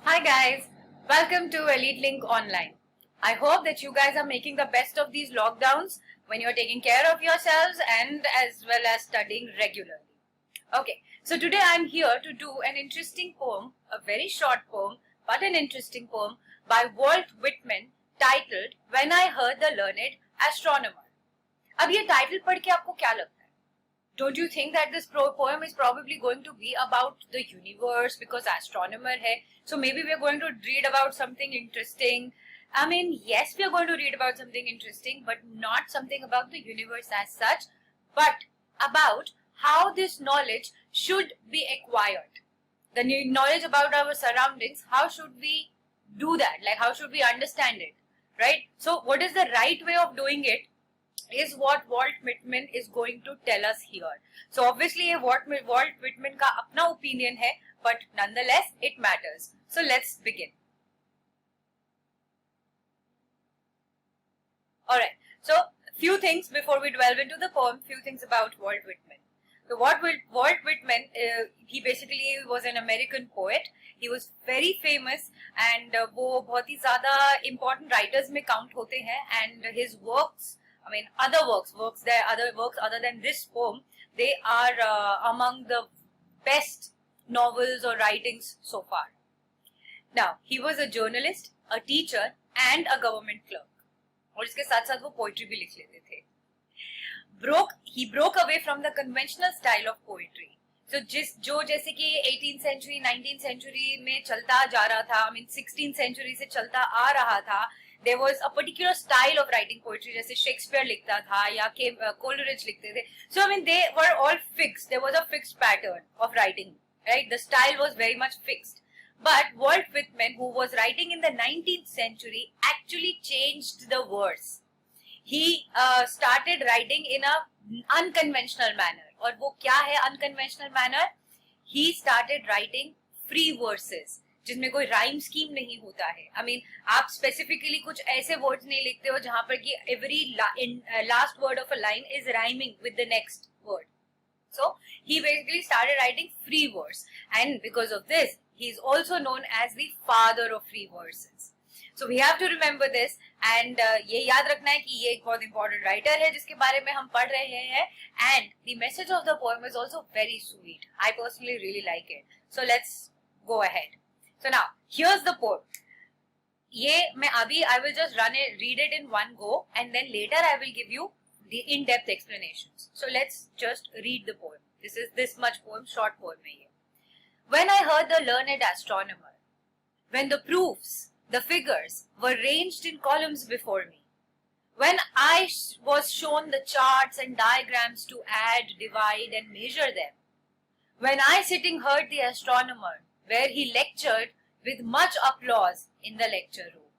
Hi guys, welcome to Elite Link Online. I hope that you guys are making the best of these lockdowns when you're taking care of yourselves and as well as studying regularly. Okay, so today I'm here to do an interesting poem, a very short poem, but an interesting poem by Walt Whitman titled When I Heard the Learned Astronomer. अब ये title पढ़ के आपको क्या लगता है? Don't you think that this poem is probably going to be about the universe because astronomer hai? So maybe we're going to read about something interesting. I mean, yes, we're going to read about something interesting, but not something about the universe as such, but about how this knowledge should be acquired. The knowledge about our surroundings, how should we do that? Like, how should we understand it, right? So what is the right way of doing it is what Walt Whitman is going to tell us here. So obviously ये Walt Whitman का अपना opinion है, but nonetheless it matters. So let's begin. Alright, so few things before we delve into the poem, few things about Walt Whitman. So Walt Whitman, he basically was an American poet. He was very famous and वो बहुत ही ज़्यादा important writers में count होते हैं, and his works, I mean, other works other than this poem, they are among the best novels or writings so far. Now, he was a journalist, a teacher, and a government clerk. और इसके साथ साथ वो poetry भी लिख लेते थे. He broke away from the conventional style of poetry. So जो जैसे कि 18th century, 19th century में चलता जा रहा था, I mean 16th century से चलता आ रहा था, there was a particular style of writing poetry, जैसे शेक्सपियर लिखता था या कोलरिज लिखते थे. So I mean they were all fixed. There was a fixed pattern of writing, right? The style was very much fixed. But Walt Whitman, who was writing in the 19th century, actually changed the verse. He started writing in a unconventional manner. और वो क्या है unconventional manner? He started writing free verses, जिसमें कोई rhyme scheme नहीं होता है. I mean, आप specifically कुछ ऐसे words नहीं लिखते हो जहां पर कि every last word of a line is rhyming with the next word. So he basically started writing free verse, and because of this, he is also known as the father of free verses. So we have to remember this, and ये याद रखना है कि ये एक बहुत important writer है जिसके बारे में हम पढ़ रहे हैं, and the message of the poem is also very sweet. I personally really like it. So let's go ahead. So now here's the poem. ये मैं अभी I will just read it in one go, and then later I will give you the in-depth explanations. So let's just read the poem. This is this much poem, short poem है ये. When I heard the learned astronomer, when the proofs, the figures were ranged in columns before me, when I was shown the charts and diagrams to add, divide and measure them, when I sitting heard the astronomer where he lectured with much applause in the lecture room,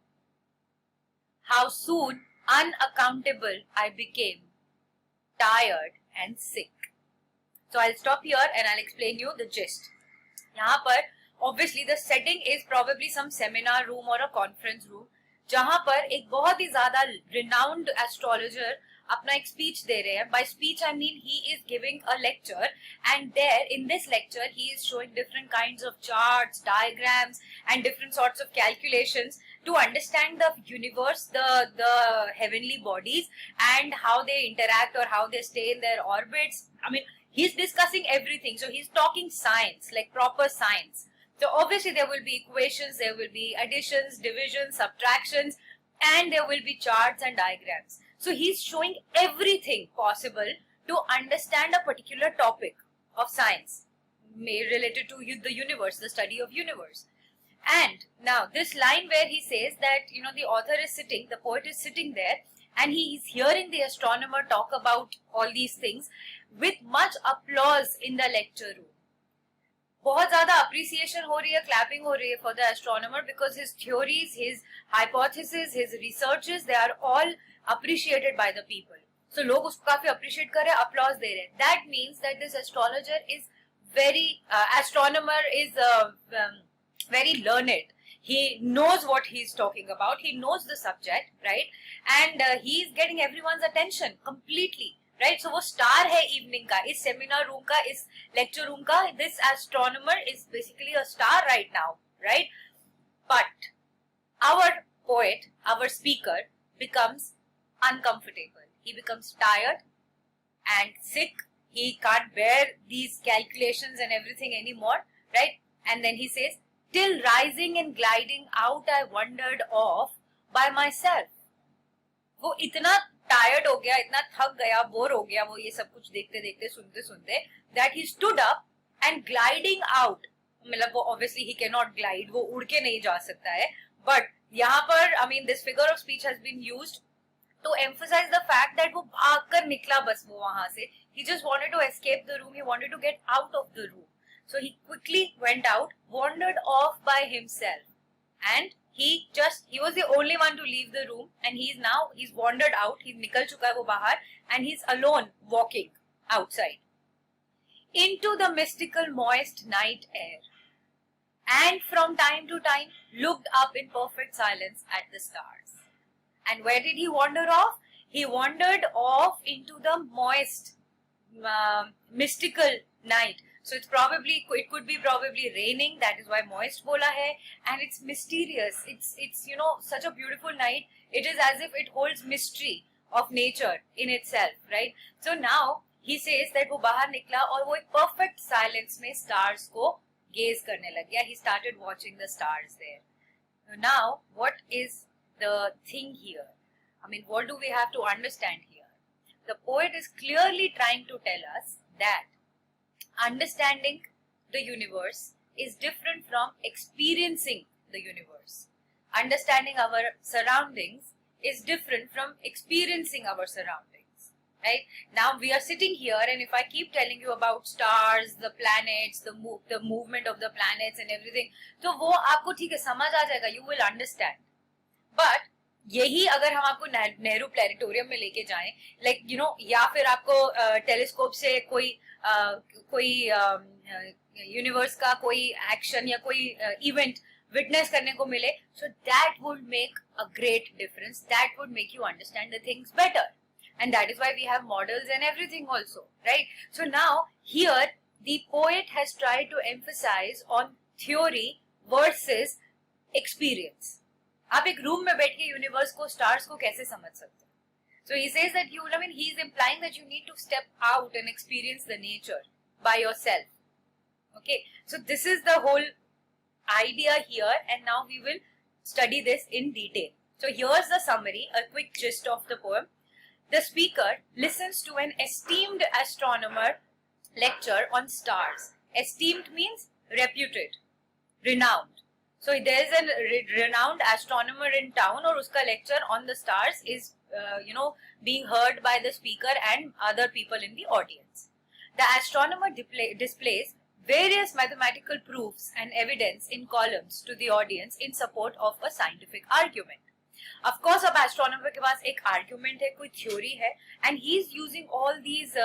how soon unaccountable I became, tired and sick. So I'll stop here and I'll explain you the gist. यहाँ पर obviously the setting is probably some seminar room or a conference room, जहाँ पर एक बहुत ही ज़्यादा renowned astrologer अपना एक speech दे रहे हैं. By speech I mean he is giving a lecture, and there in this lecture he is showing different kinds of charts, diagrams and different sorts of calculations to understand the universe, the heavenly bodies and how they interact or how they stay in their orbits. I mean, he's discussing everything. So he's talking science, like proper science. So obviously there will be equations, there will be additions, divisions, subtractions, and there will be charts and diagrams. So he's showing everything possible to understand a particular topic of science related to the universe, the study of universe. And now this line where he says that, you know, the author is sitting, the poet is sitting there, and he is hearing the astronomer talk about all these things with much applause in the lecture room. बहुत ज़्यादा appreciation हो रही है, clapping हो रही है for the astronomer because his theories, his hypotheses, his researches, they are all appreciated by the people. So लोग उसको काफी appreciate कर रहे हैं, applause दे रहे हैं. That means that this astrologer is astronomer is very learned. He knows what he's talking about. He knows the subject, right? And he is getting everyone's attention completely. Right so वो star है evening का, इस seminar room का, इस lecture room का. This astronomer is basically a star right now, right. But our poet, our speaker, becomes uncomfortable. He becomes tired and sick. He can't bear these calculations and everything anymore, right? And then he says, till rising and gliding out I wandered off by myself. वो इतना tired हो गया, इतना थक गया, bore हो गया वो ये सब कुछ देखते देखते सुनते सुनते, that he stood up and gliding out. मतलब वो obviously he cannot glide, वो उड़ के नहीं जा सकता है, but यहाँ पर I mean this figure of speech has been used to emphasize the fact that वो भागकर निकला बस वो वहां से. He just wanted to escape the room. He wanted to get out of the room. So he quickly went out, wandered off by himself, and he was the only one to leave the room, and he's wandered out. He's निकल चुका है वो बाहर, and he's alone walking outside into the mystical moist night air, and from time to time looked up in perfect silence at the stars. And where did he wander off? He wandered off into the moist, mystical night. So it could be probably raining. That is why moist bola hai, and it's mysterious. It's such a beautiful night. It is as if it holds mystery of nature in itself, right? So now he says that वो बाहर निकला और वो एक perfect silence में stars को gaze करने लग गया. He started watching the stars there. Now, what is the thing here? I mean, what do we have to understand here? The poet is clearly trying to tell us that understanding the universe is different from experiencing the universe. Understanding our surroundings is different from experiencing our surroundings. Right? Now we are sitting here, and if I keep telling you about stars, the planets, the movement of the planets and everything, तो वो आपको ठीक है समझ आ जाएगा. You will understand. But यही अगर हम आपको नेहरू प्लेनेटोरियम में लेके जाएं, like या फिर आपको टेलीस्कोप से कोई यूनिवर्स का कोई एक्शन या कोई इवेंट विटनेस करने को मिले, so that would make a great difference. That would make you understand the things better, and that is why we have models and everything also, right? So now here the poet has tried to emphasize on theory versus experience. आप एक room में बैठ के universe को, stars को कैसे समझ सकते हो? So he says that he is implying that you need to step out and experience the nature by yourself. Okay, so this is the whole idea here, and now we will study this in detail. So here's the summary, a quick gist of the poem. The speaker listens to an esteemed astronomer lecture on stars. Esteemed means reputed, renowned. So there is a renowned astronomer in town, और उसका lecture on the stars is being heard by the speaker and other people in the audience. The astronomer displays various mathematical proofs and evidence in columns to the audience in support of a scientific argument. Of course, अब astronomer के पास एक argument है, कोई theory है, and he is using all these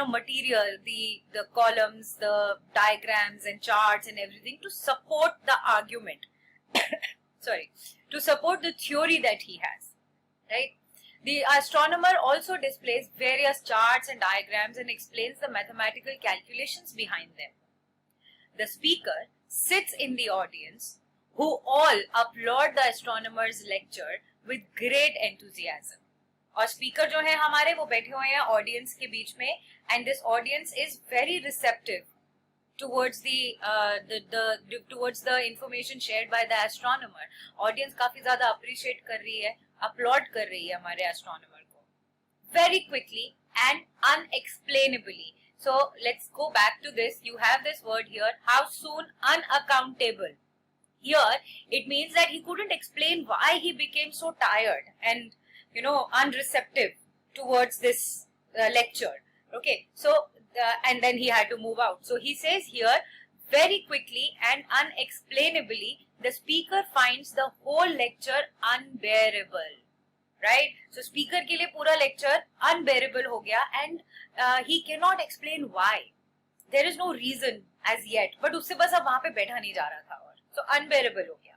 material, the columns, the diagrams and charts and everything to support the argument. Sorry, to support the theory that he has, right? The astronomer also displays various charts and diagrams and explains the mathematical calculations behind them. The speaker sits in the audience, who all applaud the astronomer's lecture with great enthusiasm. और speaker जो है हमारे वो बैठे हुए हैं audience के बीच में, and this audience is very receptive towards the information shared by the astronomer. Audience काफी ज़्यादा appreciate कर रही है, applaud कर रही है हमारे astronomer को. Very quickly and unexplainably. So let's go back to this. You have this word here. How soon? Unaccountable. Here it means that he couldn't explain why he became so tired and unreceptive towards this lecture. Okay, so and then he had to move out. So he says here, very quickly and unexplainably, the speaker finds the whole lecture unbearable. Right? So speaker के लिए पूरा lecture unbearable हो गया, and he cannot explain why. There is no reason as yet, but उससे बस अब वहाँ पे बैठा नहीं जा रहा था और so unbearable हो गया.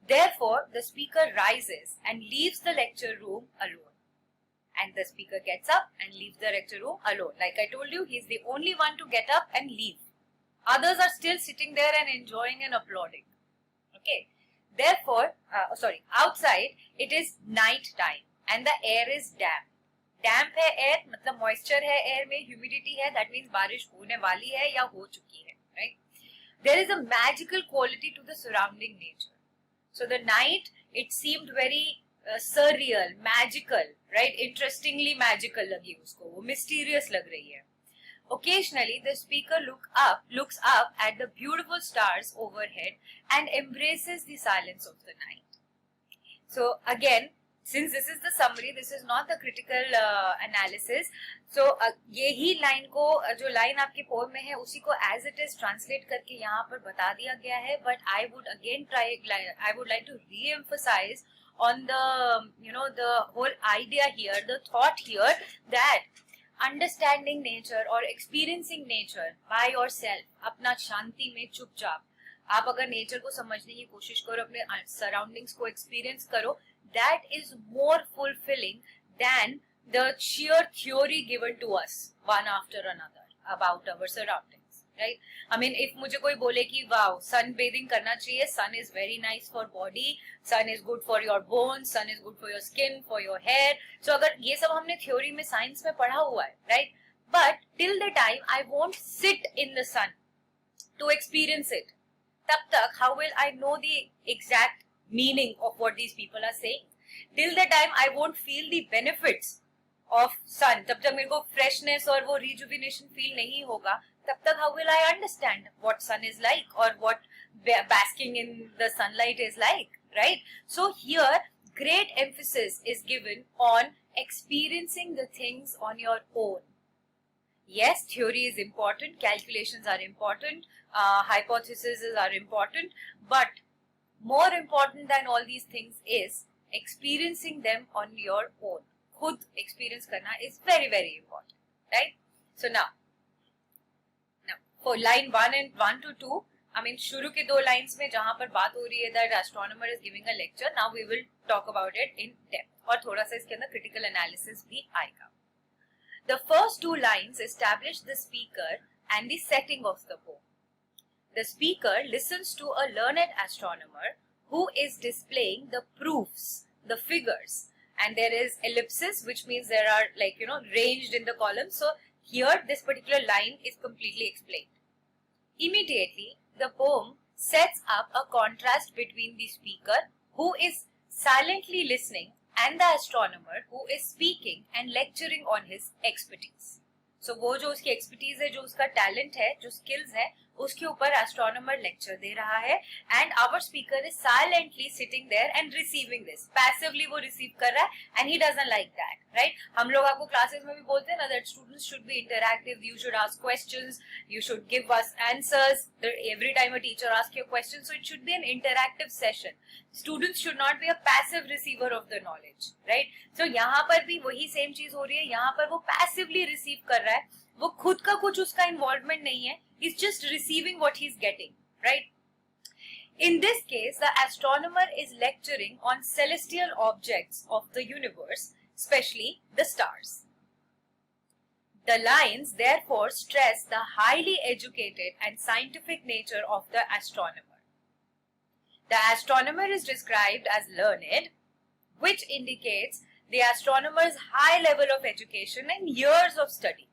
Therefore, the speaker rises and leaves the lecture room alone. And the speaker gets up and leaves the lecture room alone. Like I told you, he is the only one to get up and leave. Others are still sitting there and enjoying and applauding. Okay, therefore, outside it is night time and the air is damp. डैम्प है air, मतलब moisture है air में, humidity है, that means बारिश होने वाली है या हो चुकी है, right? There is a magical quality to the surrounding nature. So the night it seemed very surreal, magical, right? Interestingly magical लगी उसको, वो mysterious लग रही है. Occasionally, the speaker looks up at the beautiful stars overhead and embraces the silence of the night. So again, since this is the summary, this is not the critical analysis. So यही line को, जो line आपके poem में है उसी को as it is translate करके यहाँ पर बता दिया गया है. But I would like to re-emphasize on the whole idea here, the thought here, that understanding nature or experiencing nature by yourself, अपना शांति में चुपचाप आप अगर नेचर को समझने की कोशिश करो, अपने सराउंडिंग्स को एक्सपीरियंस करो, that is more fulfilling than the sheer theory given to us one after another about our surroundings, right? I mean, if मुझे कोई बोले कि wow, sun bathing करना चाहिए, sun is very nice for body, sun is good for your bones, sun is good for your skin, for your hair. So अगर ये सब हमने theory में science में पढ़ा हुआ है, right? But till the time I won't sit in the sun to experience it, तब तक how will I know the exact meaning of what these people are saying? Till the time I won't feel the benefits of sun, तब तक मेरे को freshness और वो rejuvenation feel नहीं होगा, तब तक how will I understand what sun is like or what basking in the sunlight is like, right? So here great emphasis is given on experiencing the things on your own. Yes, theory is important, calculations are important, hypotheses are important, but more important than all these things is experiencing them on your own. खुद experience करना is very, very important, right? So now for line 1 to 2, I mean शुरू के दो lines में जहाँ पर बात हो रही है that astronomer is giving a lecture, now we will talk about it in depth. और थोड़ा सा इसके अंदर critical analysis भी आएगा. The first two lines establish the speaker and the setting of the poem. The speaker listens to a learned astronomer who is displaying the proofs, the figures, and there is ellipsis, which means there are ranged in the columns. So here this particular line is completely explained. Immediately the poem sets up a contrast between the speaker who is silently listening and the astronomer who is speaking and lecturing on his expertise. So वो जो उसकी expertise है, जो उसका talent है, जो skills है, उसके ऊपर astronomer lecture दे रहा है and our speaker is silently sitting there and receiving this. Passively वो receive कर रहा है and he doesn't like that, right? हम लोग आपको classes में भी बोलते हैं ना that students should be interactive, you should ask questions, you should give us answers every time a teacher asks you a question, so it should be an interactive session. Students should not be a passive receiver of the knowledge, right? So यहाँ पर भी वही same चीज हो रही है, यहाँ पर वो passively receive कर रहा है, वो खुद का कुछ उसका involvement नहीं है, he's just receiving what he's getting, right? In this case, the astronomer is lecturing on celestial objects of the universe, especially the stars. The lines therefore stress the highly educated and scientific nature of the astronomer. The astronomer is described as learned, which indicates the astronomer's high level of education and years of study.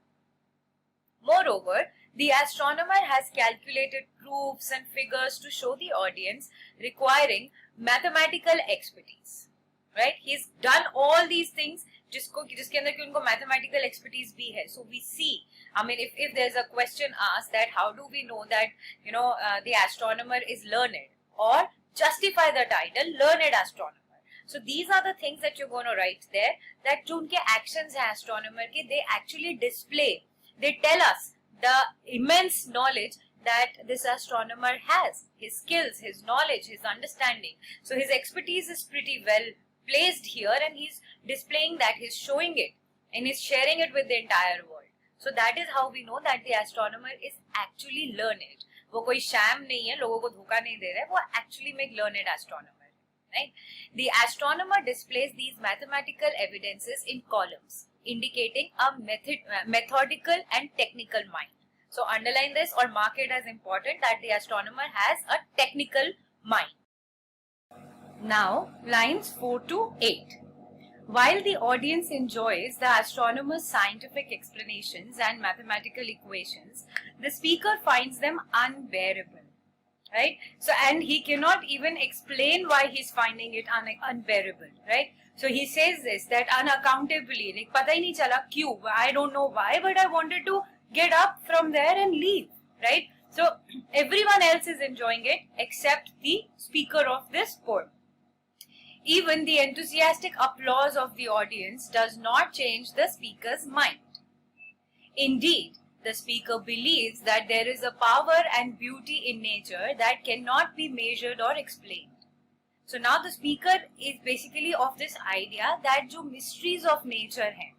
Moreover, the astronomer has calculated proofs and figures to show the audience requiring mathematical expertise, right? He's done all these things जिसके अंदर कि उनको mathematical expertise भी है. So we see, I mean, if there's a question asked that how do we know that the astronomer is learned, or justify the title learned astronomer. So these are the things that you're going to write there, that जो उनके actions हैं astronomer के, they actually display, they tell us the immense knowledge that this astronomer has, his skills, his knowledge, his understanding. So his expertise is pretty well placed here and he's displaying that, he's showing it and he's sharing it with the entire world. So that is how we know that the astronomer is actually learned. वो कोई sham नहीं है, लोगों को धोखा नहीं दे रहा है, वो actually में learned astronomer, right? The astronomer displays these mathematical evidences in columns, indicating a methodical and technical mind. So underline this or mark it as important that the astronomer has a technical mind. Now, lines 4 to 8. While the audience enjoys the astronomer's scientific explanations and mathematical equations, the speaker finds them unbearable, right? So, and he cannot even explain why he's finding it unbearable, right? So he says this, that unaccountably, like pata hi nahi chala kyun, I don't know why, but I wanted to get up from there and leave, right? So everyone else is enjoying it except the speaker of this poem. Even the enthusiastic applause of the audience does not change the speaker's mind. Indeed, the speaker believes that there is a power and beauty in nature that cannot be measured or explained. So now the speaker is basically of this idea that जो mysteries of nature हैं,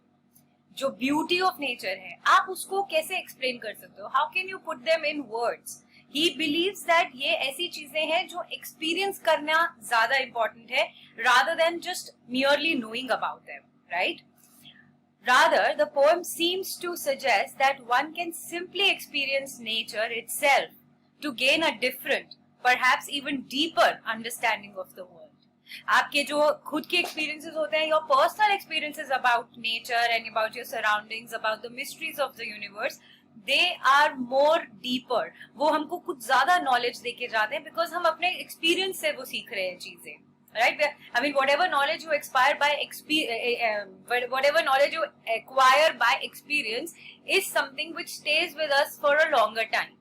जो beauty of nature है, आप उसको कैसे explain कर सकते हो? How can you put them in words? He believes that ये ऐसी चीजें हैं जो experience करना ज़्यादा important है, rather than just merely knowing about them, right? Rather, the poem seems to suggest that one can simply experience nature itself to gain a different, perhaps even deeper understanding of the world. आपके जो खुद के experiences होते हैं, your personal experiences about nature and about your surroundings, about the mysteries of the universe, they are more deeper. वो हमको कुछ ज़्यादा knowledge देके जाते हैं because हम अपने experience से वो सीख रहे हैं चीजें. Right? I mean, whatever knowledge you acquire by experience is something which stays with us for a longer time.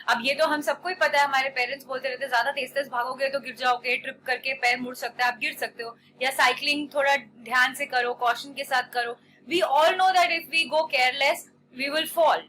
अब ये तो हम सबको ही पता है, हमारे पेरेंट्स बोलते रहते हैं ज्यादा तेज तेज भागोगे तो गिर जाओगे, ट्रिप करके पैर मुड़ सकता है, आप गिर सकते हो, या साइकिलिंग थोड़ा ध्यान से करो, कॉशन के साथ करो. We all know that if we go careless, we will fall,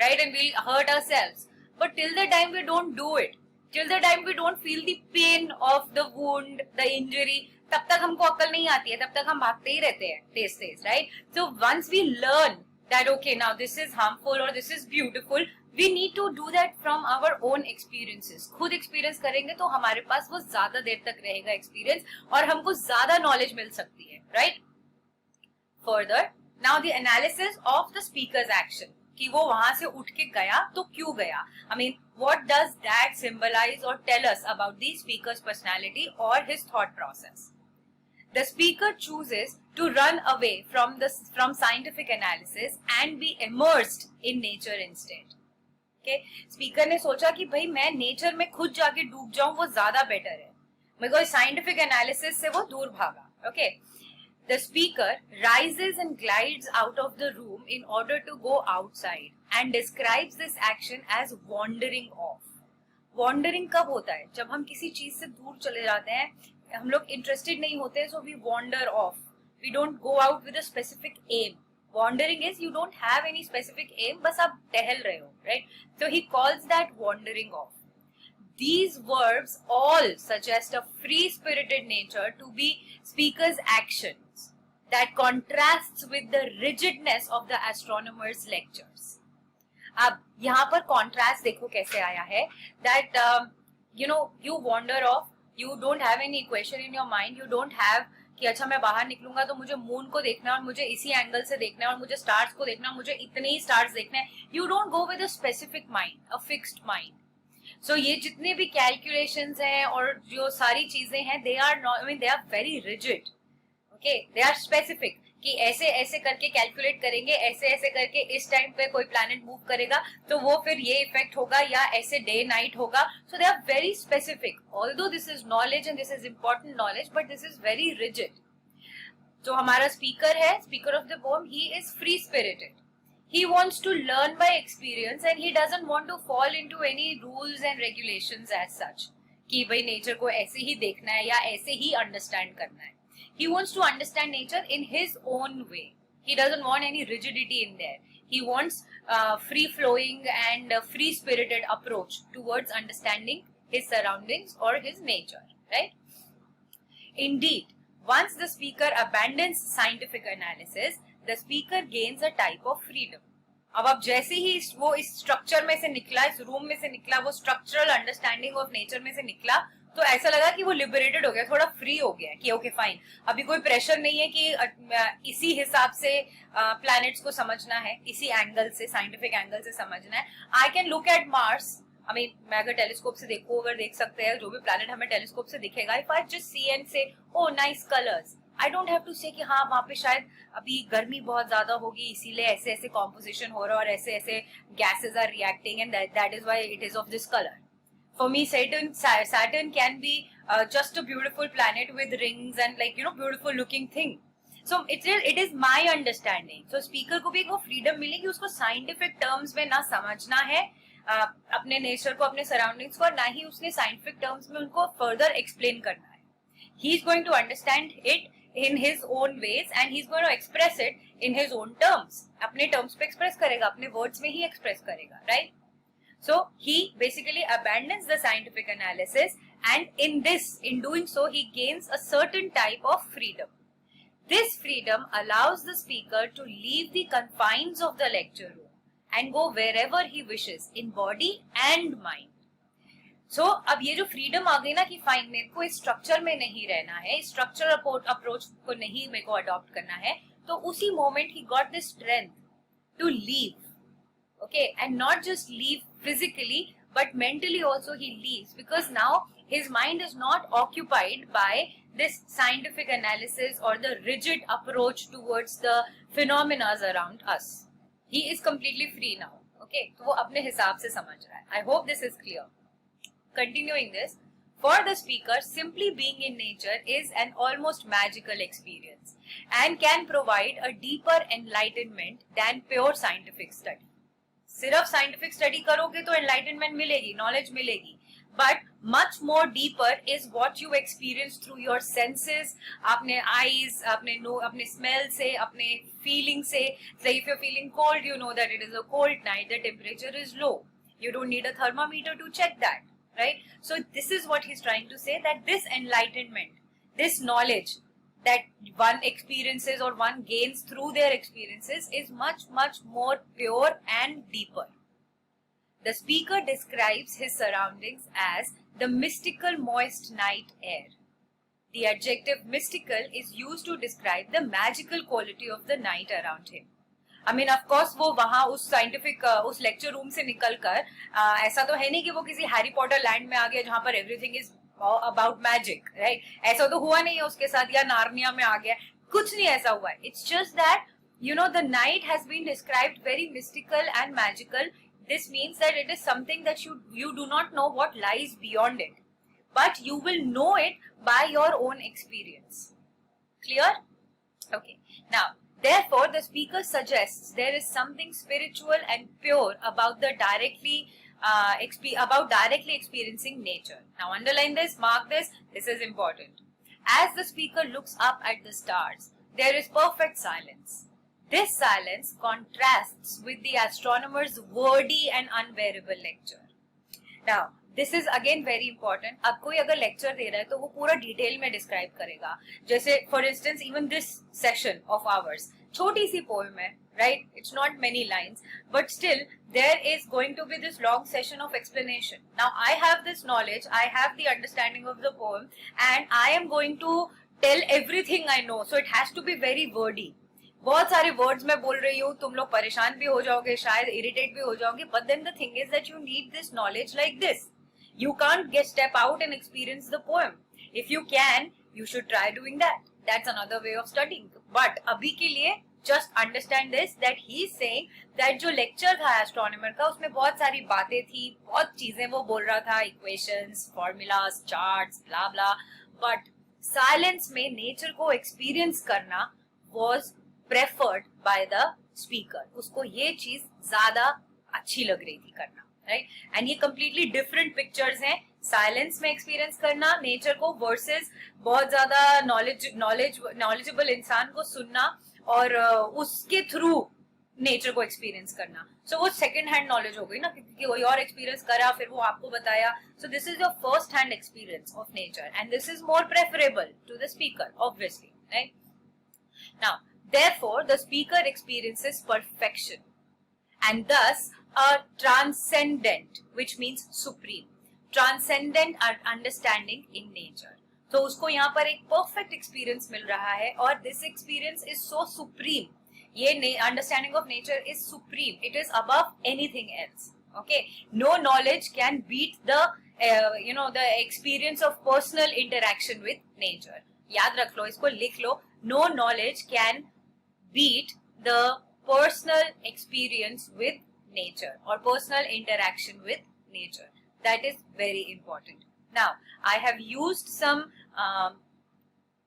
right? And we'll hurt ourselves. But till the time we don't do it, till the time we don't feel the pain of the wound, the injury, तब तक हमको अक्ल नहीं आती है, तब तक हम भागते ही रहते हैं तेज तेज, right? So once we learn that okay, now this is harmful or this is beautiful, we need to do that from our own experiences. खुद experience करेंगे तो हमारे पास वो ज्यादा देर तक रहेगा experience और हमको ज्यादा knowledge मिल सकती है, right? Further, now the analysis of the speaker's action. कि वो वहां से उठ के गया तो क्यों गया? I mean, what does that symbolize or tell us about the speaker's personality or his thought process? The speaker chooses to run away from scientific analysis and be immersed in nature instead. Okay? Speaker ने सोचा कि भाई मैं nature में खुद जाके डूब जाऊं, वो ज्यादा better है. Because scientific analysis से वो दूर भागा. Okay? The speaker rises and glides out of the room in order to go outside and describes this action as wandering off. Wandering कब होता है? जब हम किसी चीज से दूर चले जाते हैं, हम लोग interested नहीं होते, so we wander off. We don't go out with a specific aim. Wandering is you don't have any specific aim, बस आप टहल रहे हो, right? So he calls that wandering off. These verbs all suggest a free-spirited nature to be speaker's actions that contrasts with the rigidness of the astronomer's lectures. अब यहाँ पर contrast देखो कैसे आया है, that you wander off, you don't have any equation in your mind, you don't have कि अच्छा मैं बाहर निकलूंगा तो मुझे मून को देखना है और मुझे इसी एंगल से देखना है और मुझे स्टार्स को देखना है, मुझे इतने ही स्टार्स देखने हैं. You don't go with a specific mind, a fixed mind. So ये जितने भी कैलकुलेशंस हैं और जो सारी चीजें हैं, they are not, I mean, they are very rigid. Okay, they are specific कि ऐसे ऐसे करके कैलकुलेट करेंगे, ऐसे ऐसे करके इस टाइम पे कोई प्लैनेट मूव करेगा तो वो फिर ये इफेक्ट होगा या ऐसे डे नाइट होगा. So they are very specific. Although this is knowledge and this is important knowledge, but this is very rigid. जो हमारा स्पीकर है, speaker of the poem, he is free spirited. He wants to learn by experience and he doesn't want to fall into any rules and regulations as such. कि भाई nature को ऐसे ही देखना है या ऐसे ही अंडरस्टैंड करना है. He wants to understand nature in his own way. He doesn't want any rigidity in there. He wants free-flowing and free-spirited approach towards understanding his surroundings or his nature, right? Indeed, once the speaker abandons scientific analysis, the speaker gains a type of freedom. अब जैसे ही वो इस structure में से निकला, इस room में से निकला, वो स्ट्रक्चरल अंडरस्टैंडिंग ऑफ नेचर में से निकला, तो ऐसा लगा कि वो लिबरेटेड हो गया, थोड़ा फ्री हो गया कि ओके फाइन, अभी कोई प्रेशर नहीं है कि इसी हिसाब से प्लैनेट्स को समझना है, इसी एंगल से, साइंटिफिक एंगल से समझना है. I can look at Mars I mean, मैं अगर टेलीस्कोप से देखूं, अगर देख सकते हैं जो भी प्लैनेट हमें टेलीस्कोप से दिखेगा, if I just see and say, oh nice colors, I don't have to say कि हाँ वहाँ पे शायद अभी गर्मी बहुत ज्यादा होगी इसीलिए ऐसे ऐसे कॉम्पोजिशन हो रहा है और ऐसे ऐसे gases are reacting and that is why it is of this color. For me, Saturn can be just a beautiful planet with rings and like beautiful looking thing. So it is my understanding. So speaker को भी एक वो freedom मिलेगी उसको scientific terms में ना समझना है अपने नेचर को, अपने सराउंडिंग्स को, और ना ही उसने साइंटिफिक टर्म्स में उनको फर्दर एक्सप्लेन करना है. He is going to understand it in his own ways and he is going to express it in his own terms. अपने टर्म्स पे एक्सप्रेस करेगा, अपने वर्ड्स में ही एक्सप्रेस करेगा, right? So he basically abandons the scientific analysis, and in doing so he gains a certain type of freedom. This freedom allows the speaker to leave the confines of the lecture room and go wherever he wishes in body and mind. So अब ये जो freedom आ गई ना कि fine मेरे को इस structure में नहीं रहना है, इस स्ट्रक्चर अप्रोच को नहीं मेरे को अडॉप्ट करना है, तो उसी moment he got the strength to leave. Okay, and not just leave physically but mentally also he leaves, because now his mind is not occupied by this scientific analysis or the rigid approach towards the phenomena around us. He is completely free now. Okay, तो वो अपने हिसाब से समझ रहा है. I hope this is clear. Continuing this, for the speaker, simply being in nature is an almost magical experience and can provide a deeper enlightenment than pure scientific study. सिर्फ scientific study करोगे तो enlightenment मिलेगी, knowledge मिलेगी, but much more deeper is what you experience through your senses. अपने eyes, अपने smell से, अपने feeling से. So if you're feeling cold, you know that it is a cold night, the temperature is low. You don't need a thermometer to check that, right? So this is what he's trying to say, that this enlightenment, this knowledge that one experiences or one gains through their experiences is much, much more pure and deeper. The speaker describes his surroundings as the mystical moist night air. The adjective mystical is used to describe the magical quality of the night around him. I mean, of course, वो वहाँ उस scientific उस lecture room से निकलकर ऐसा तो है नहीं कि वो किसी हैरी पॉटर लैंड में आ गया जहाँ पर everything is about magic, right? ऐसा तो हुआ नहीं है उसके साथ, या नार्निया में आ गया, कुछ नहीं ऐसा हुआ है. It's just that the night has been described very mystical and magical. This means that it is something that you do not know what lies beyond it, but you will know it by your own experience. Clear? Okay. Now, therefore, the speaker suggests there is something spiritual and pure about the directly experiencing nature. Now underline this, mark this, this is important. As the speaker looks up at the stars, there is perfect silence. This silence contrasts with the astronomer's wordy and unbearable lecture. Now, this is again very important. अब कोई अगर lecture दे रहा है तो वो पूरा detail में describe करेगा. जैसे for instance, even this session of ours, छोटी सी poem है, right? It's not many lines, but still there is going to be this long session of explanation. Now I have this knowledge, I have the understanding of the poem, and I am going to tell everything I know, so it has to be very wordy. बहुत सारे words मैं बोल रही हूँ, तुम लोग परेशान भी हो जाओगे, शायद इरिटेट भी हो जाओगे, but then the thing is that you need this knowledge like this. You can't step out and experience the poem. If you can, you should try doing that. That's another way of studying. But अभी के लिए just understand this, that he is saying that जो lecture था astronomer का, उसमें बहुत सारी बातें थी, बहुत चीजें वो बोल रहा था, equations, formulas, charts, blah blah. But silence में nature को experience करना was preferred by the speaker. उसको ये चीज ज्यादा अच्छी लग रही थी करना, right? And ये completely different pictures हैं. साइलेंस में एक्सपीरियंस करना नेचर को वर्सेस बहुत ज्यादा नॉलेजेबल इंसान को सुनना और उसके थ्रू नेचर को एक्सपीरियंस करना. सो वो सेकंड हैंड नॉलेज हो गई ना, क्योंकि कोई और एक्सपीरियंस करा फिर वो आपको बताया. So this is your first hand experience of nature and this is more preferable to the speaker, obviously, right? Now therefore the speaker experiences perfection and thus a transcendent, which means supreme, transcendent understanding in nature. तो उसको यहाँ पर एक perfect experience मिल रहा है और this experience is so supreme. ये understanding of nature is supreme. It is above anything else. Okay, no knowledge can beat the the experience of personal interaction with nature. याद रख लो, इसको लिख लो. No knowledge can beat the personal experience with nature or personal interaction with nature. That is very important. Now, I have used some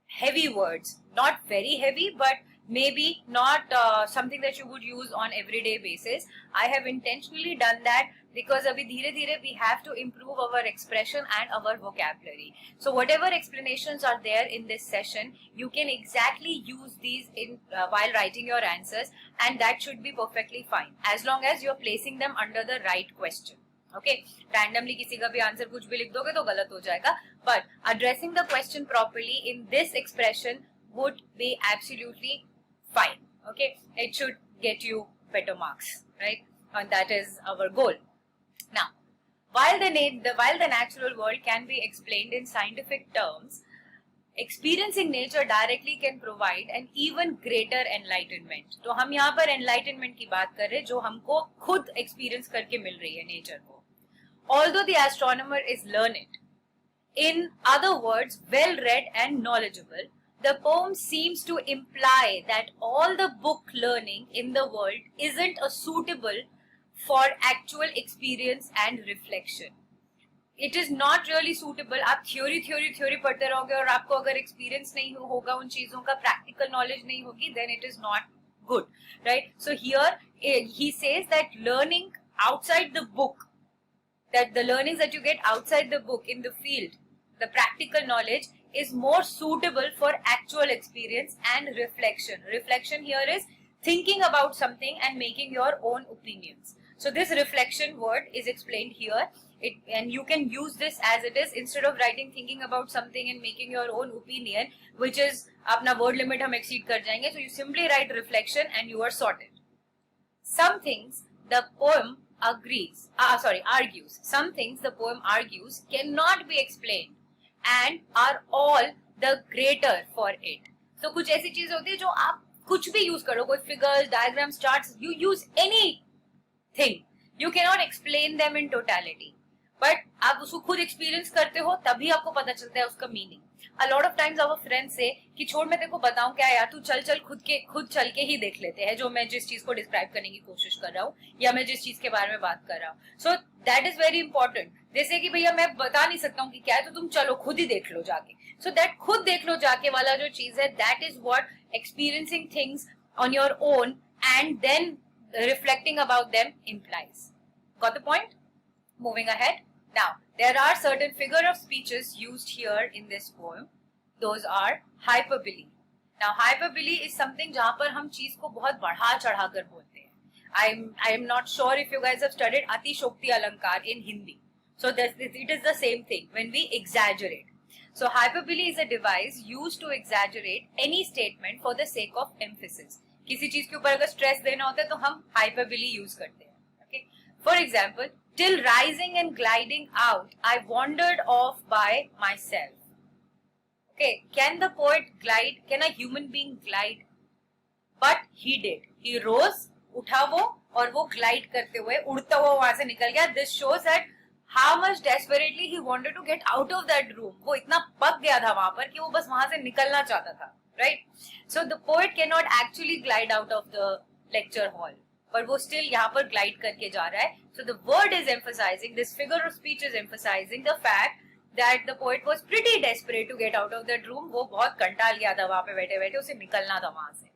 heavy words, not very heavy, but maybe not something that you would use on everyday basis. I have intentionally done that because abhi dheere dheere we have to improve our expression and our vocabulary. So whatever explanations are there in this session, you can exactly use these in while writing your answers, and that should be perfectly fine as long as you are placing them under the right question. Okay, randomly किसी का भी answer कुछ भी लिख दोगे तो गलत हो जाएगा, but addressing the question properly in this expression would be absolutely fine. Okay, it should get you better marks, right? And that is our goal. Now, while the natural world can be explained in scientific terms, experiencing nature directly can provide an even greater enlightenment. तो हम यहाँ पर enlightenment की बात कर रहे हैं जो हमको खुद experience करके मिल रही है nature को. Although the astronomer is learned, in other words, well-read and knowledgeable, the poem seems to imply that all the book learning in the world isn't suitable for actual experience and reflection. It is not really suitable. आप theory पढ़ते रहोगे और आपको अगर experience नहीं होगा उन चीजों का, practical knowledge नहीं होगी, then it is not good, right? So here he says that learning outside the book, that the learnings that you get outside the book in the field, the practical knowledge is more suitable for actual experience and reflection. Reflection here is thinking about something and making your own opinions. So this reflection word is explained here, and you can use this as it is instead of writing thinking about something and making your own opinion, which is अपना word limit हम exceed कर जाएंगे. So you simply write reflection and you are sorted. Some things the poem argues. Some things the poem argues cannot be explained and are all the greater for it. So कुछ ऐसी चीज होती है जो आप कुछ भी यूज करो, कोई figures, diagrams, charts, you use anything. You cannot explain them in totality. But आप उसको खुद experience करते हो तभी आपको पता चलता है उसका meaning. A lot of times our friends say कि छोड़ मैं तेरे को बताऊं क्या यार, तू चल खुद चल के ही देख लेते हैं जो मैं जिस चीज को डिस्क्राइब करने की कोशिश कर रहा हूँ या मैं जिस चीज के बारे में बात कर रहा हूँ. So that is very important. जैसे कि भैया मैं बता नहीं सकता हूँ कि क्या है, तो तुम चलो खुद ही देख लो जाके. सो दैट खुद देख लो जाके वाला जो चीज है, that is what experiencing things on your own and then reflecting about them implies. Got the point? Moving ahead. Now, there are certain figure of speeches used here in this poem. Those are hyperbole. Now, hyperbole is something जहाँ पर हम चीज को बहुत बढ़ा चढ़ा कर बोलते हैं. I am not sure if you guys have studied Atishokti Alankar in Hindi. So it is the same thing when we exaggerate. So hyperbole is a device used to exaggerate any statement for the sake of emphasis. किसी चीज के ऊपर अगर stress देना होता है तो हम hyperbole use करते हैं. Okay. For example, till rising and gliding out, I wandered off by myself. Okay, can the poet glide? Can a human being glide? But he did. He rose, उठा वो और वो glide करते हुए उड़ता हुआ वहां से निकल गया. This shows that how much desperately he wanted to get out of that room. वो इतना पक गया था वहां पर कि वो बस वहां से निकलना चाहता था. Right? So the poet cannot actually glide out of the lecture hall. पर वो still यहाँ पर glide करके जा रहा है. So the word is emphasizing, this figure of speech is emphasizing the fact that the poet was pretty desperate to get out of that room. वो बहुत कंटाल गया था वहां पे बैठे बैठे, उसे निकलना था वहां से.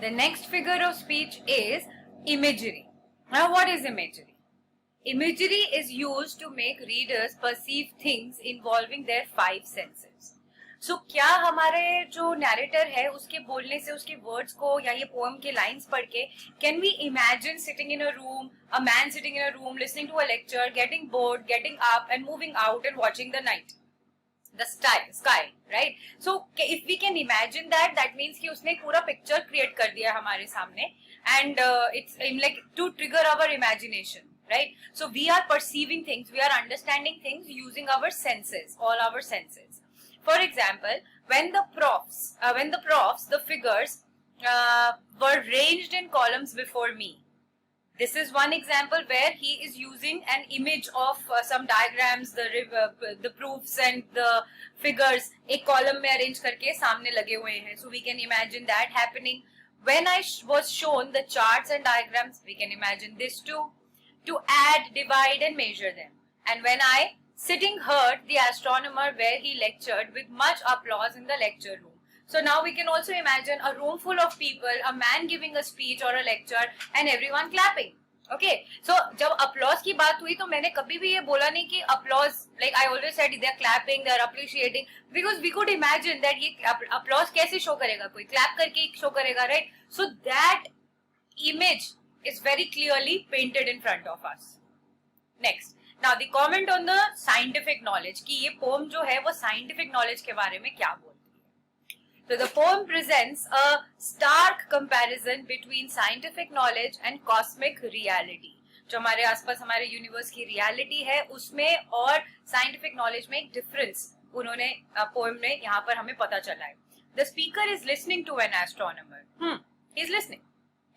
The next figure of speech is imagery. Now what is imagery? Imagery is used to make readers perceive things involving their five senses. So क्या हमारे जो नैरेटर है उसके बोलने से, उसके वर्ड्स को या ये पोएम के लाइंस पढ़ के, can we imagine sitting in a room, a man sitting in a room listening to a lecture, getting bored, getting up and moving out and watching the night, the sky, right? So if we can imagine that, that means कि उसने पूरा picture create कर दिया हमारे सामने, and it's like to trigger our imagination, right? So we are perceiving things, we are understanding things using our senses, all our senses. For example, when the figures were ranged in columns before me, This is one example where he is using an image of some diagrams, the proofs and the figures एक column में arrange करके सामने लगे हुए हैं. So we can imagine that happening. When I was shown the charts and diagrams, we can imagine this too. To add, divide and measure them. And when I sitting heard the astronomer where he lectured with much applause in the lecture room. So now we can also imagine a room full of people, a man giving a speech or a lecture and everyone clapping. Okay, so जब applause की बात हुई तो मैंने कभी भी ये बोला नहीं कि applause, like I always said they are clapping, they are appreciating, because we could imagine that ये applause कैसे show करेगा, कोई clap करके show करेगा, right? So that image is very clearly painted in front of us. Next, now the comment on the scientific knowledge कि ये poem जो है वो scientific knowledge के बारे में क्या बोलती है. So the poem presents a stark comparison between scientific knowledge and cosmic reality. जो हमारे आसपास हमारे यूनिवर्स की रियलिटी है उसमें और साइंटिफिक नॉलेज में एक डिफरेंस उन्होंने पोएम में यहाँ पर हमें पता चला है. The speaker is listening to an astronomer. He is listening,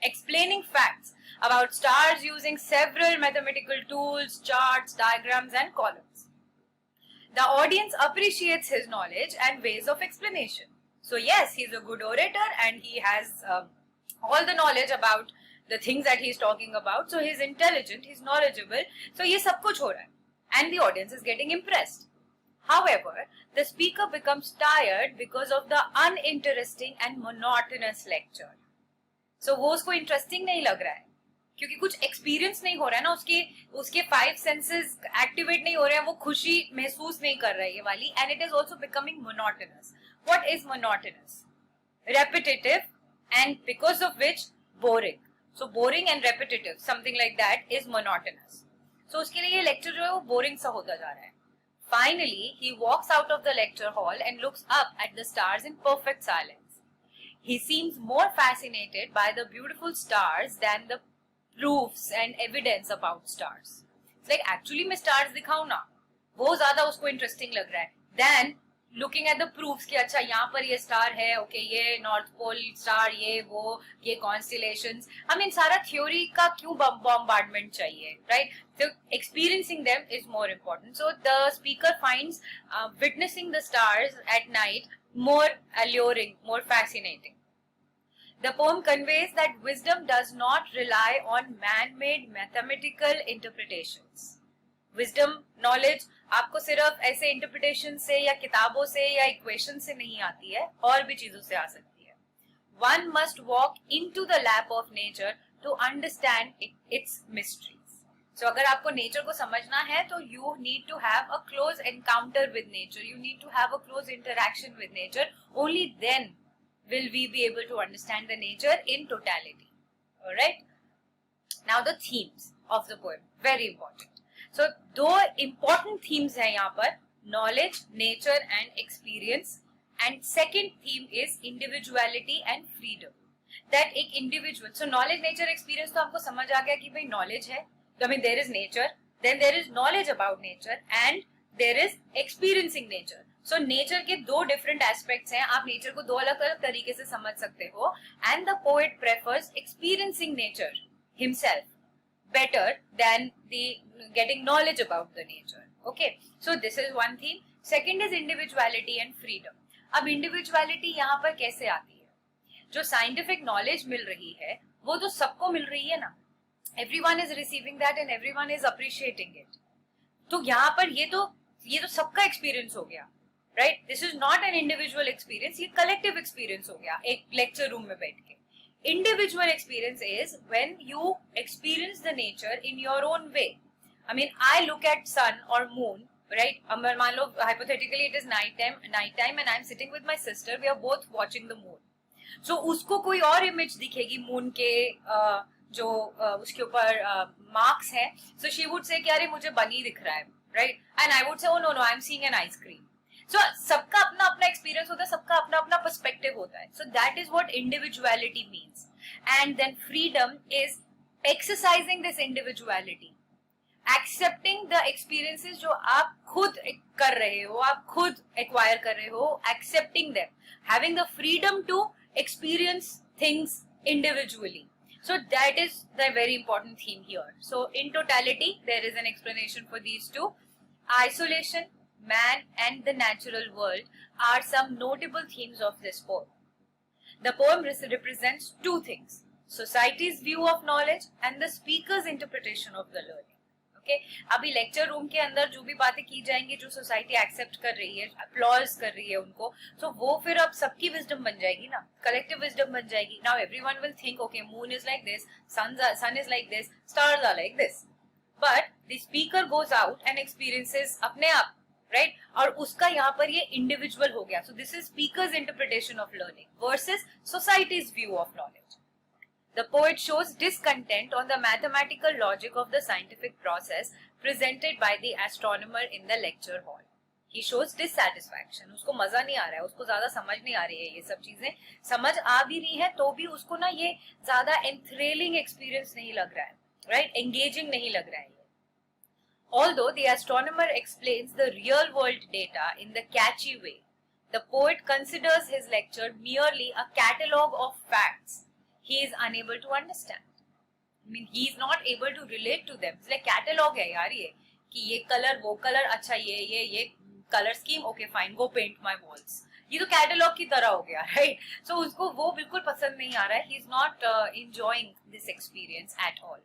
explaining facts about stars using several mathematical tools, charts, diagrams, and columns. The audience appreciates his knowledge and ways of explanation. So yes, he's a good orator and he has all the knowledge about the things that he's talking about. So he's intelligent, he's knowledgeable. So ये सब कुछ हो रहा है and the audience is getting impressed. However, the speaker becomes tired because of the uninteresting and monotonous lecture. So वो उसको interesting नहीं लग रहा है क्योंकि कुछ एक्सपीरियंस नहीं हो रहा है ना, उसके 5 सेंसेस एक्टिवेट नहीं हो रहे हैं, वो खुशी महसूस नहीं कर रहा है ये वाली. And it is also becoming monotonous. What is monotonous? Repetitive and because of which boring. So boring and repetitive, something like that is monotonous. So उसके लिए ये lecture जो है वो boring सा होता जा रहा है. Finally, he walks out of the lecture hall and looks up at the stars in perfect silence. He seems more fascinated by the beautiful stars than the proofs and evidence about stars. It's like actually मैं stars दिखाऊं ना, वो ज़्यादा उसको interesting लग रहा है than looking at the proofs कि अच्छा यहाँ पर ये स्टार है, ओके ये नॉर्थ पोल स्टार, ये कॉन्स्टिलेशंस. I mean सारा थ्योरी का क्यों बॉम्बार्डमेंट चाहिए, right? So experiencing them is more important. So the speaker finds witnessing the stars at night more alluring, more fascinating. The poem conveys that wisdom does not rely on man-made mathematical interpretations. Wisdom, knowledge आपको सिर्फ ऐसे interpretation से या किताबों से या equation से नहीं आती है, और भी चीजों से आ सकती है. One must walk into the lap of nature to understand its mysteries. So अगर आपको नेचर को समझना है तो you need to have a close encounter with nature. You need to have a close interaction with nature. Only then will we be able to understand the nature in totality. Alright? Now the themes of the poem, very important. So दो important themes हैं यहाँ पर, knowledge, nature and experience. And second theme is individuality and freedom. That एक individual, so knowledge, nature, experience तो आपको समझ आ गया कि भाई knowledge है. I mean there is nature, then there is knowledge about nature and there is experiencing nature. So nature के दो different aspects हैं, आप nature को दो अलग अलग तरीके से समझ सकते हो. And the poet prefers experiencing nature himself better than the getting knowledge about the nature. Okay, so this is one theme. Second is individuality and freedom. अब individuality यहाँ पर कैसे आती है? जो scientific knowledge मिल रही है वो तो सबको मिल रही है ना. Everyone is receiving that and everyone is appreciating it. तो यहाँ पर ये तो सबका experience हो गया, right? This is not an individual experience, ये collective experience हो गया एक lecture room में बैठ के. Individual experience is when you experience the nature in your own way. I mean, I look at sun or moon, right? मान लो hypothetically it is night time and I'm sitting with my sister. We are both watching the moon. So उसको कोई और image दिखेगी moon के जो उसके ऊपर marks हैं. So she would say कि अरे मुझे bunny दिख रहा है, right? And I would say, oh no, I'm seeing an ice cream. So सबका अपना अपना experience होता है, सबका अपना अपना perspective होता है. So that is what individuality means. And then freedom is exercising this individuality, accepting the experiences जो आप खुद कर रहे हो, आप खुद acquire कर रहे हो, accepting them, having the freedom to experience things individually. So that is the very important theme here. So in totality, there is an explanation for these two. Isolation, man and the natural world are some notable themes of this poem. The poem represents two things: society's view of knowledge and the speaker's interpretation of the learning. Okay? अभी lecture room के अंदर जो भी बातें की जाएंगी, जो society accept कर रही है, अप्लॉज कर रही है उनको, तो वो फिर अब सबकी विजडम बन जाएगी ना, कलेक्टिव विजडम बन जाएगी. Now everyone will think, okay, moon is like this, sun is like this, stars are like this. But the speaker goes out and experiences अपने आप, राइट? और उसका यहाँ पर ये इंडिविजुअल हो गया. सो this is speakers interpretation of learning versus societies view of knowledge. The poet shows discontent on the mathematical logic of the scientific process presented by the astronomer in the lecture hall. He shows dissatisfaction. उसको मजा नहीं आ रहा है, उसको ज्यादा समझ नहीं आ रही है, ये सब चीजें समझ आ भी रही है तो भी उसको ना ये ज्यादा enthralling experience नहीं लग रहा है, right? Engaging नहीं लग रहा है. Although the astronomer explains the real world data in the catchy way, the poet considers his lecture merely a catalogue of facts he is unable to understand. I mean, he is not able to relate to them. It's like catalog है यार ये, कि ये colour, वो colour, अच्छा ये colour scheme, okay fine, go paint my walls. ये तो कैटलॉग की तरह हो गया, राइट? सो उसको वो बिल्कुल पसंद नहीं आ रहा है. He is not enjoying this experience at all.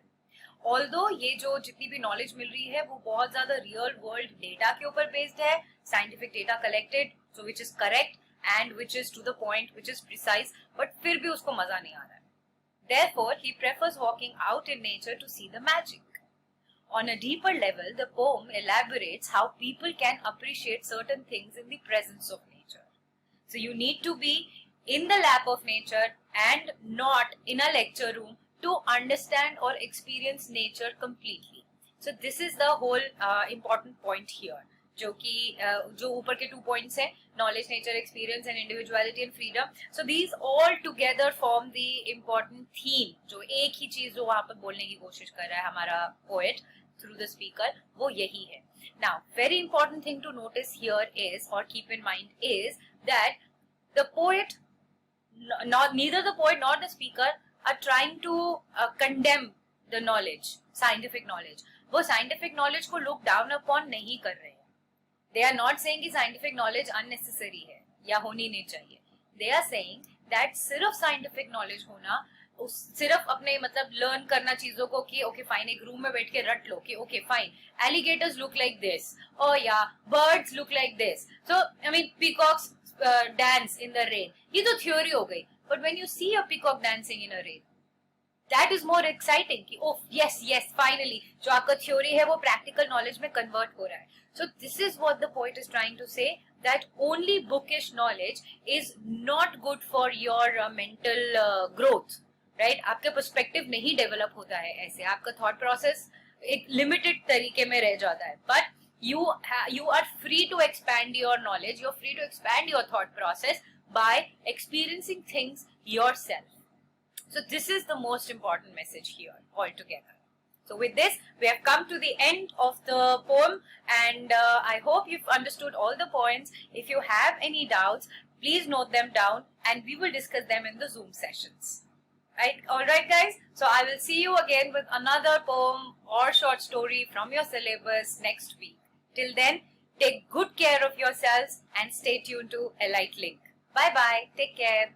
Although ये जो जितनी भी नॉलेज मिल रही है वो बहुत ज्यादा रियल वर्ल्ड डेटा के ऊपर बेस्ड है, scientific data collected, so which is correct and which is to the point, which is precise, but फिर भी उसको मजा नहीं आ रहा है. Therefore, he prefers walking out in nature to see the magic. On a deeper level, the poem elaborates how people can appreciate certain things in the presence of nature. So you need to be in the lap of nature and not in a lecture room to understand or experience nature completely. So this is the whole important point here. जो कि जो ऊपर के 2 points है, knowledge, nature, experience and individuality and freedom. So these all together form the important theme. जो एक ही चीज जो वहाँ पर बोलने की कोशिश कर रहा है हमारा poet through the speaker, वो यही है. Now, very important thing to notice here is, or keep in mind, is that the poet, neither the poet nor the speaker are trying to condemn the knowledge, scientific knowledge. वो scientific knowledge को look down upon नहीं कर रहे. They are not saying कि scientific knowledge unnecessary है या होनी नहीं चाहिए. They are saying that सिर्फ scientific knowledge होना, सिर्फ अपने मतलब लर्न करना चीजों को कि ओके फाइन, एक रूम में बैठ के रट लो कि okay fine, alligators look like this, or yeah, birds look like this. So I mean, peacocks dance in the rain. ये तो theory हो गई. But when you see a peacock dancing in a rain, that is more exciting कि oh yes finally जो आपका theory है वो practical knowledge में convert हो रहा है. So this is what the poet is trying to say, that only bookish knowledge is not good for your mental growth, right? आपके perspective नहीं develop होता है ऐसे, आपका thought process एक limited तरीके में रह जाता है. But you are free to expand your knowledge, you are free to expand your thought process by experiencing things yourself. So this is the most important message here altogether. So with this, we have come to the end of the poem, and I hope you've understood all the points. If you have any doubts, please note them down and we will discuss them in the Zoom sessions. Right? Alright guys, so I will see you again with another poem or short story from your syllabus next week. Till then, take good care of yourselves and stay tuned to Elite Link. Bye bye, take care.